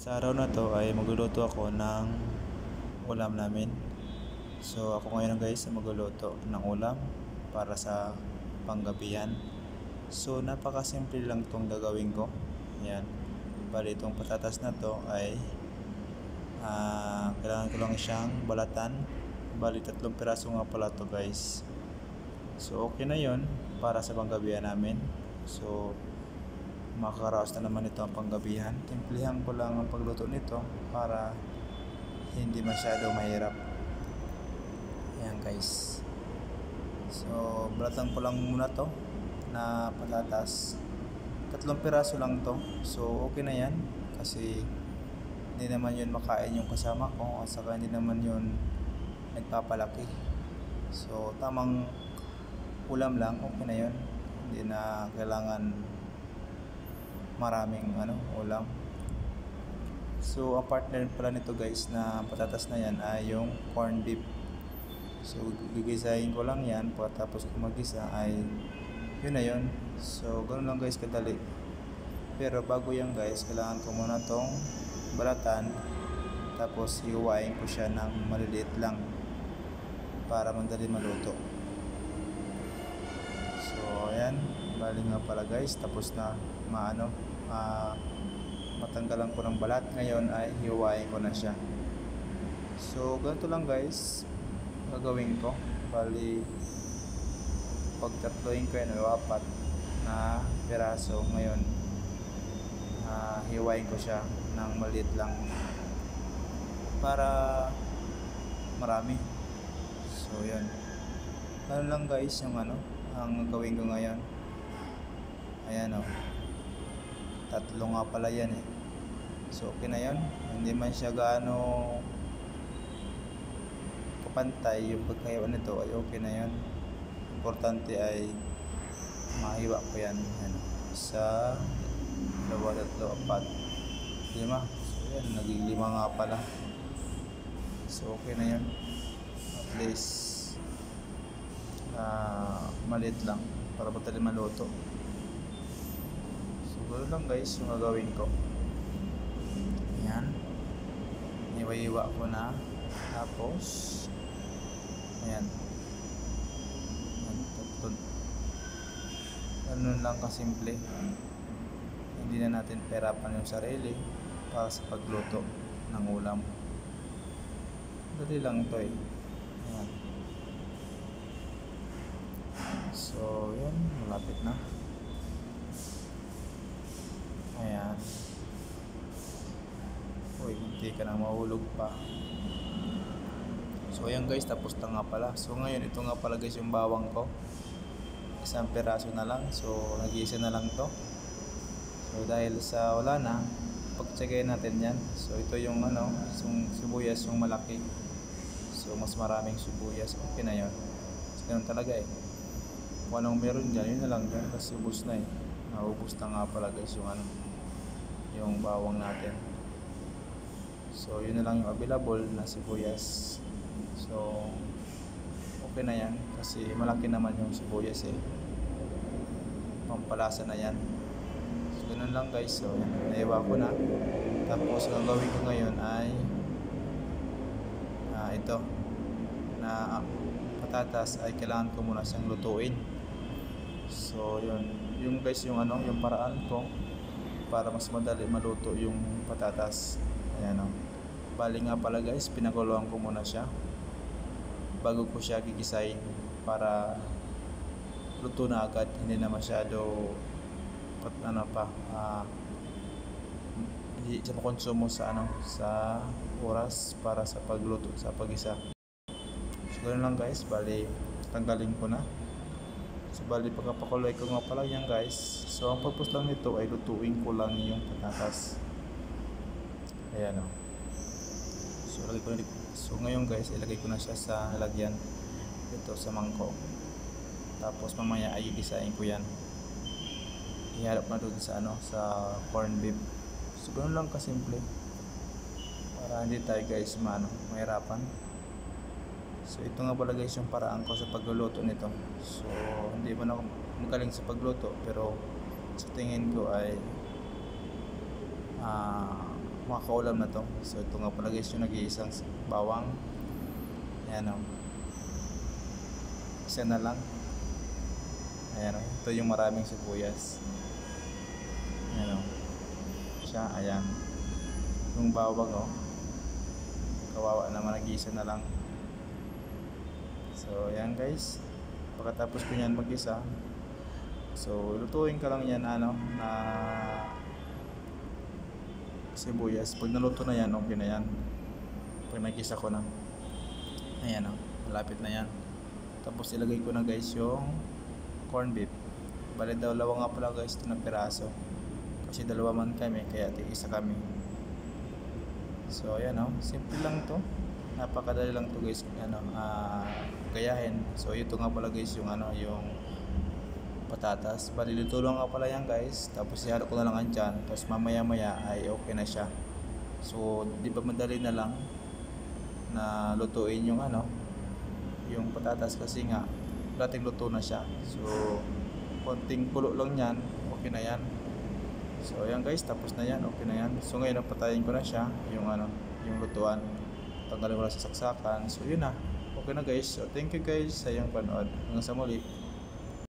Sa araw na to ay magluluto ako ng ulam namin. So ako ngayon guys ay magluluto ng ulam para sa panggabihan. So napakasimple lang tong gagawin ko. Ayan. Bali itong patatas na to ay kailangan ko lang siyang balatan. Bali 3 piraso nga pala to guys. So okay na yon para sa panggabihan namin. So makakaraos na naman ito ang panggabihan. Timplihan ko lang ang pagluto nito para hindi masyado mahirap. Ayan guys. So balatan ko lang muna to na patatas. 3 piraso lang to. So okay na yan kasi hindi naman yun makain yung kasama ko at saka hindi naman yun nagpapalaki. So tamang ulam lang, okay na yun. Hindi na kailangan maraming ulam. So ang partner pala nito guys na patatas na yan ay yung corned beef. So gigisahin ko lang yan pagkatapos ko magisa ay yun na yun. So ganoon lang guys kadali. Pero bago yan guys, kailangan ko muna tong balatan tapos hiwain ko siya ng maliliit lang para madali maluto. So ayan, bali nga pala guys, tapos na matanggalan ko ng balat. Ngayon ay hiwain ko na siya. So ganito lang guys gagawin ko. Bali pagtatloin ko yan o 4 na piraso. Ngayon hiwain ko siya ng maliit lang para marami. So yan, ano lang guys yung ang gagawin ko ngayon. Ayan o, 3 nga pala yan eh. So okay na yan. Hindi man siya gaano kapantay yung pagkahiwa nito ay okay na yan. Importante ay mahiwa ko yan. Ayan. 1, 2, 3, 4, 5. So yan, naging 5 nga pala. So okay na yan. At least maliit lang para madali maluto. Siguro lang guys yung gagawin ko. Ayan, iwa-iwa ko na. Tapos ayan, ganun lang kasimple. Hindi na natin perapan yung sarili para sa pagluto ng ulam. Dali lang to eh. Ayan. So yun, malapit na. Ayan. Uy, hindi ka na mahulog pa. So ayan guys, tapos na nga pala. So ngayon, ito nga pala guys yung bawang ko. 1 piraso na lang. So nag-iisa na lang to. So dahil sa wala na, pag-checkay natin yan. So ito yung yung sibuyas yung malaki. So mas maraming sibuyas. Okay na yun. So ganun talaga eh. Kung anong meron dyan, yun na lang dyan. Kasi ubos na eh. Naubos na nga pala guys yung yung bawang natin. So yun na lang yung available na sibuyas. So okay na yan kasi malaki naman yung sibuyas eh. Pampalasa na yan. So ganun lang guys. So yan, naiwa ko na. Tapos ang gagawin ko ngayon ay ito na patatas ay kailangan ko muna siyang lutuin. So yun, yung guys yung yung paraan ko para mas madali maluto yung patatas. Ayan o. Bali nga pala guys, pinakuluan ko muna siya bago ko siya gigisahin para luto na agad. Hindi na masyado hindi siya makonsumo sa sa oras para sa pagluto, sa pag-isa. So ganoon lang guys, bali tanggalin ko na. So bali pagkapakuloy ko nga pala yan guys. So ang purpose lang nito ay lutuin ko lang yung patatas. Ayan o. So lagay ko na dito. So ngayon guys, ilagay ko na siya sa lalagyan dito sa mangkok. Tapos mamaya ay gigisahin ko yan. Iharap na doon sa sa corned beef. So ganoon lang kasimple. Para hindi tayo guys mahirapan. So ito nga pala guys yung paraan ko sa pagluluto nito. So hindi man ako magaling sa pagluto pero sa tingin ko ay makakaulam na to. So ito nga pala guys yung nag-iisang bawang. Ayan o. Isa na lang. Ayan o. Ito yung maraming sibuyas. Ayan o. Siya, ayan. Yung bawang o. Kawawa naman, nag-iisa na lang. So ayan guys. Pagkatapos ko yan mag-isa, so lutuin ka lang yan na sibuyas. Pag naluto na yan, okay na yan. Pag nag-isa ko na, ayan o, malapit na yan. Tapos ilagay ko na guys yung corn beef. Bali dalawa nga pala guys ito na piraso, kasi dalawa man kami kaya isa kami. So ayan o, simple lang to, napakadali lang to guys, gayahin. So ito nga pala guys yung yung patatas. Bali luto lang nga pala yan guys. Tapos ihalo ko na lang andyan. Tapos mamaya maya ay okay na siya. So di ba madali na lang na lutuin yung yung patatas, kasi nga dating luto na siya. So konting kulo lang yan, okay na yan. So ayan guys, tapos na yan, okay na yan. So ngayon patayin ko na siya yung yung lutuan. Tanggalin ko na sa saksakan. So yun na, okay na guys. So thank you guys sa iyong panood. Hanggang sa muli.